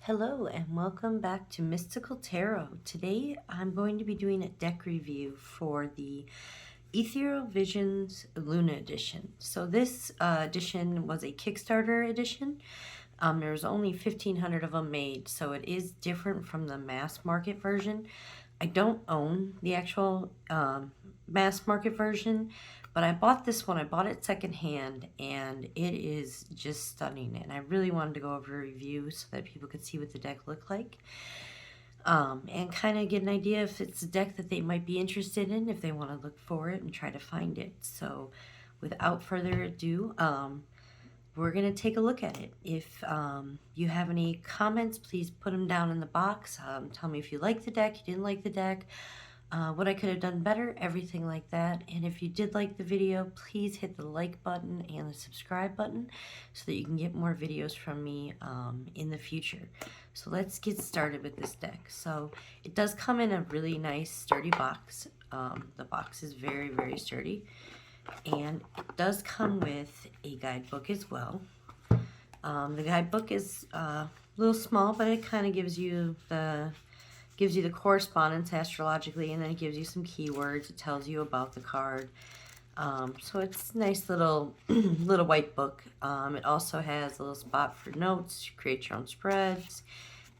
Hello and welcome back to Mystical Tarot. Today I'm going to be doing a deck review for the Ethereal Visions Luna edition. So this edition was a Kickstarter edition. There was only 1,500 of them made, so it is different from the mass market version. I don't own the actual mass market version, but I bought this one. I bought it secondhand, and it is just stunning. And I really wanted to go over a review so that people could see what the deck looked like, and kind of get an idea if it's a deck that they might be interested in, if they want to look for it and try to find it. So without further ado, we're going to take a look at it. If you have any comments, please put them down in the box. Tell me if you liked the deck, you didn't like the deck, what I could have done better, everything like that. And if you did like the video, please hit the like button and the subscribe button so that you can get more videos from me in the future. So let's get started with this deck. So it does come in a really nice sturdy box. The box is very, very sturdy. And it does come with a guidebook as well. The guidebook is a little small, but it kind of gives you the correspondence astrologically, and then it gives you some keywords. It tells you about the card. So it's a nice little little white book. It also has a little spot for notes. You create your own spreads,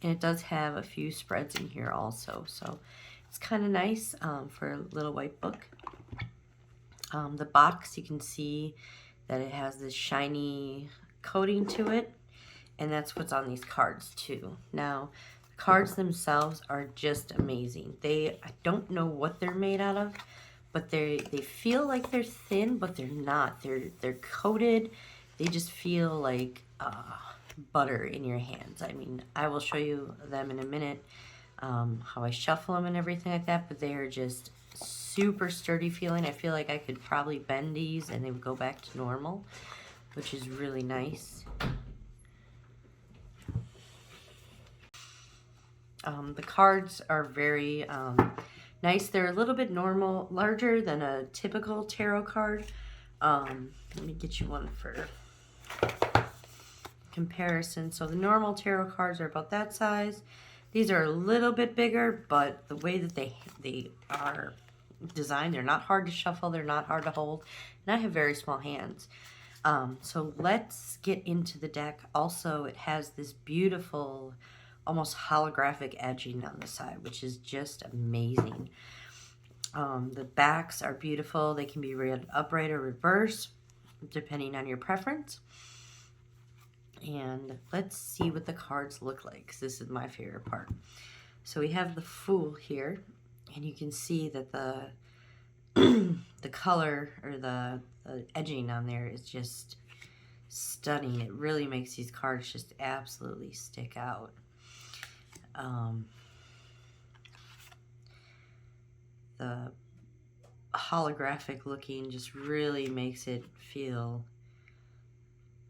and it does have a few spreads in here also. So it's kind of nice for a little white book. The box, you can see that it has this shiny coating to it, and that's what's on these cards too. Now, the cards themselves are just amazing. I don't know what they're made out of, but they feel like they're thin, but they're not. They're coated. They just feel like butter in your hands. I mean, I will show you them in a minute, how I shuffle them and everything like that, but they are just super sturdy feeling. I feel like I could probably bend these and they would go back to normal, which is really nice. The cards are very nice. They're a little bit larger than a typical tarot card. Let me get you one for comparison. So the normal tarot cards are about that size. These are a little bit bigger, but the way that they are designed, they're not hard to shuffle, they're not hard to hold, and I have very small hands. So let's get into the deck. Also, it has this beautiful, almost holographic edging on the side, which is just amazing. The backs are beautiful. They can be read upright or reverse, depending on your preference. And let's see what the cards look like, because this is my favorite part. So we have the Fool here, and you can see that the the color or the edging on there is just stunning. It really makes these cards just absolutely stick out. The holographic looking just really makes it feel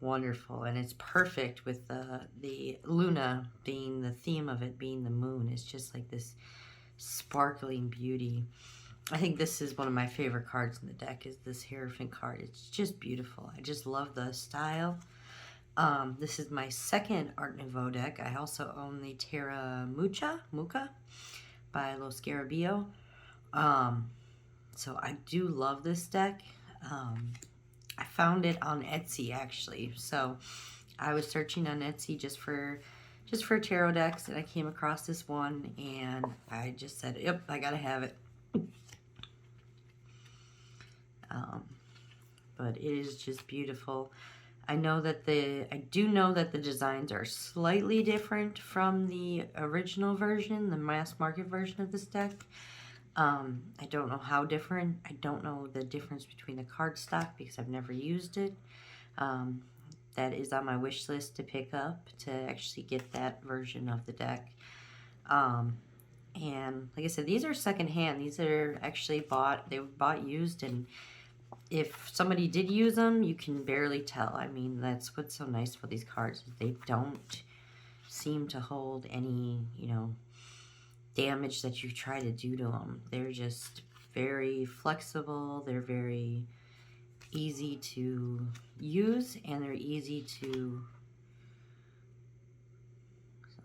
wonderful, and it's perfect with the Luna being the theme of it, being the moon. It's just like this sparkling beauty. I think this is one of my favorite cards in the deck, is this Hierophant card. It's just beautiful. I just love the style. This is my second Art Nouveau deck. I also own the Terra Mucha by Lo Scarabeo. So I do love this deck. I found it on Etsy, actually. So I was searching on Etsy just for tarot decks, and I came across this one, and I just said, yep, I gotta have it. But it is just beautiful. I do know that the designs are slightly different from the original version, the mass market version of this deck. I don't know how different. I don't know the difference between the cardstock because I've never used it. That is on my wish list to pick up, to actually get that version of the deck. And like I said, these are secondhand. These are actually they were bought used, and if somebody did use them, you can barely tell. I mean, that's what's so nice about these cards. They don't seem to hold any, damage that you try to do to them. They're just very flexible. They're very easy to use, and they're easy to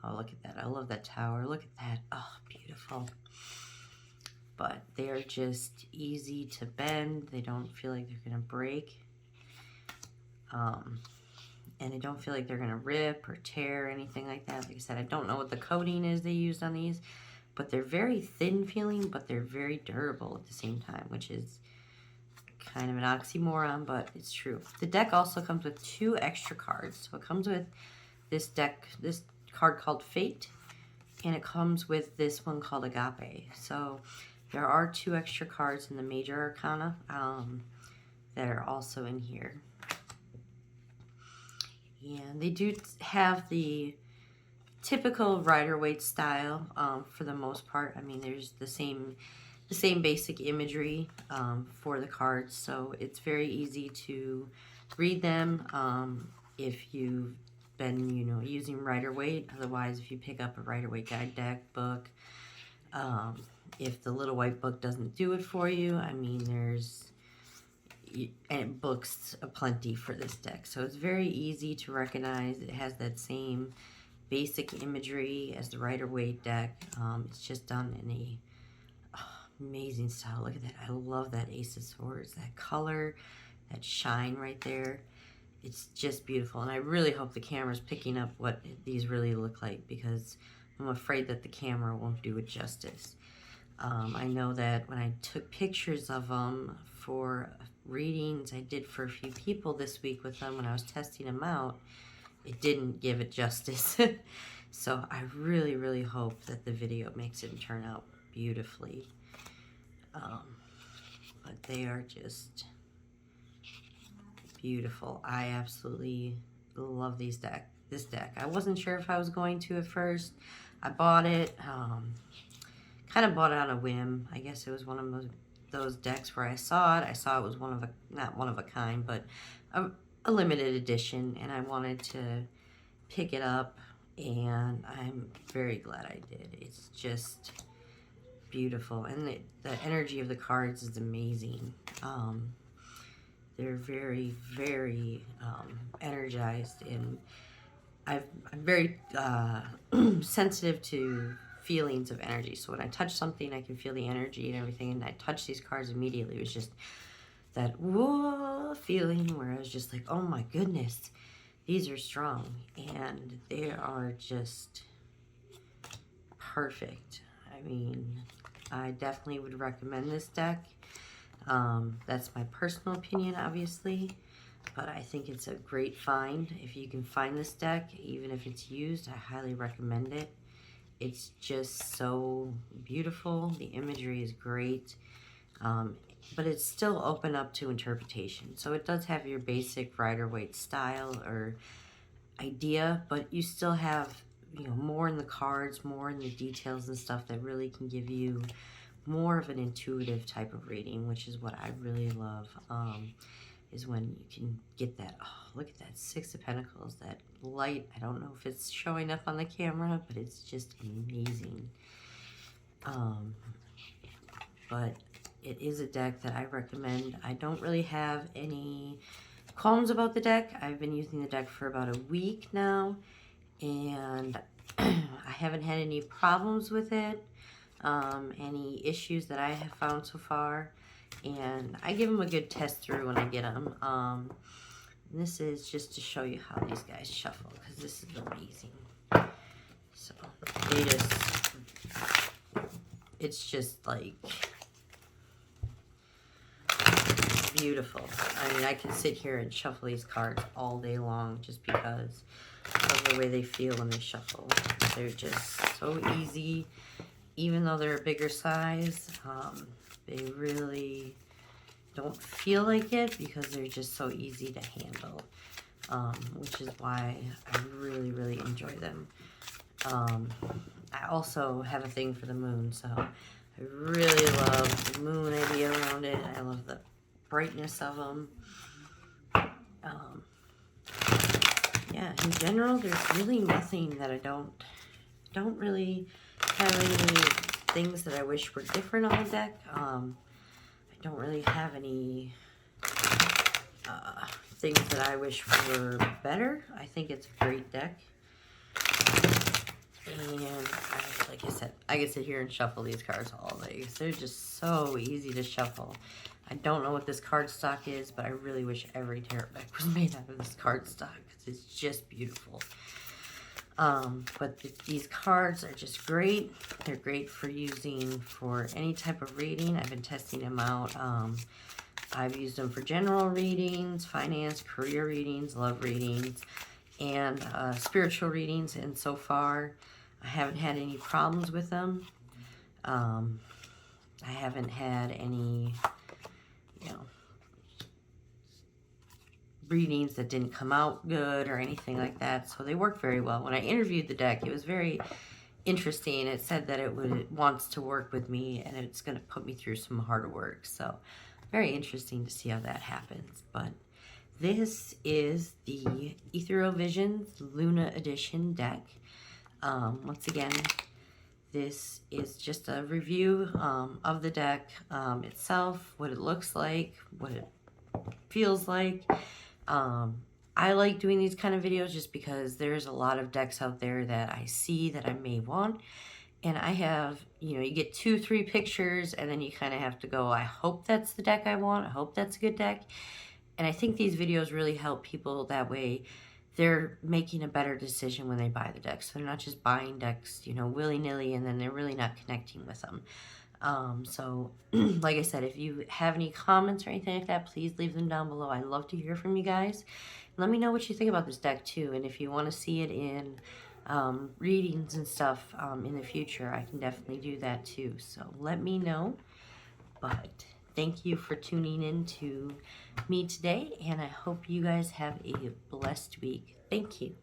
Oh, look at that. I love that tower. Look at that. Oh, beautiful. But they're just easy to bend. They don't feel like they're going to break. And I don't feel like they're going to rip or tear or anything like that. Like I said, I don't know what the coating is they used on these, but they're very thin feeling, but they're very durable at the same time, which is kind of an oxymoron, but it's true. The deck also comes with 2 extra cards. So it comes with this card called Fate, and it comes with this one called Agape. So there are 2 extra cards in the Major Arcana that are also in here. And they do have the typical Rider-Waite style for the most part. I mean, there's the same basic imagery for the cards, so it's very easy to read them if you've been, using Rider-Waite. Otherwise, if you pick up a Rider-Waite guide deck book, if the little white book doesn't do it for you, I mean, there's books aplenty for this deck. So it's very easy to recognize. It has that same basic imagery as the Rider-Waite deck. It's just done in a amazing style. Look at that. I love that Ace of Swords, that color, that shine right there. It's just beautiful. And I really hope the camera's picking up what these really look like, because I'm afraid that the camera won't do it justice. I know that when I took pictures of them for readings I did for a few people this week with them when I was testing them out, it didn't give it justice. So I really, really hope that the video makes it turn out beautifully. But they are just beautiful. I absolutely love this deck. I wasn't sure if I was going to at first. I bought it, kind of bought it on a whim. I guess it was one of those decks where I saw it was not one of a kind, but a limited edition, and I wanted to pick it up, and I'm very glad I did. It's just beautiful, and the energy of the cards is amazing. They're very, very energized, and I'm very sensitive to feelings of energy. So when I touch something, I can feel the energy and everything, and I touch these cards immediately. It was just that whoa feeling where I was just like, oh my goodness, these are strong, and they are just perfect. I mean, I definitely would recommend this deck. That's my personal opinion, obviously, but I think it's a great find. If you can find this deck, even if it's used, I highly recommend it. It's just so beautiful. The imagery is great, but it's still open up to interpretation. So it does have your basic Rider-Waite style or idea, but you still have, more in the cards, more in the details and stuff that really can give you more of an intuitive type of reading, which is what I really love, is when you can get that, oh, look at that 6 of Pentacles, that light. I don't know if it's showing up on the camera, but it's just amazing. But it is a deck that I recommend. I don't really have any qualms about the deck. I've been using the deck for about a week now, and I haven't had any problems with it, any issues that I have found so far, and I give them a good test through when I get them. This is just to show you how these guys shuffle, because this is amazing. So it's just like beautiful. I mean, I can sit here and shuffle these cards all day long just because of the way they feel when they shuffle. They're just so easy, even though they're a bigger size. They really don't feel like it because they're just so easy to handle, which is why I really, really enjoy them. I also have a thing for the moon, so I really love the moon idea around it. I love the brightness of them. Yeah, in general, there's really nothing that I don't really have any things that I wish were different on the deck. I don't really have any things that I wish were better. I think it's a great deck. And like I said, I can sit here and shuffle these cards all day because they're just so easy to shuffle. I don't know what this cardstock is, but I really wish every tarot deck was made out of this cardstock because it's just beautiful. But these cards are just great. They're great for using for any type of reading. I've been testing them out. I've used them for general readings, finance, career readings, love readings, and spiritual readings. And so far, I haven't had any problems with them. I haven't had any, readings that didn't come out good or anything like that. So they work very well. When I interviewed the deck, it was very interesting. It said that it wants to work with me and it's going to put me through some harder work. So very interesting to see how that happens. But this is the Ethereal Visions Luna Edition deck. Once again, this is just a review of the deck itself, what it looks like, what it feels like. I like doing these kind of videos just because there's a lot of decks out there that I see that I may want. And I have, you get 2-3 pictures and then you kind of have to go, I hope that's the deck I want. I hope that's a good deck. And I think these videos really help people that way. They're making a better decision when they buy the decks. So they're not just buying decks, willy-nilly, and then they're really not connecting with them. So, like I said, if you have any comments or anything like that, please leave them down below. I'd love to hear from you guys. Let me know what you think about this deck, too. And if you want to see it in readings and stuff in the future, I can definitely do that, too. So let me know. But thank you for tuning in to me today, and I hope you guys have a blessed week. Thank you.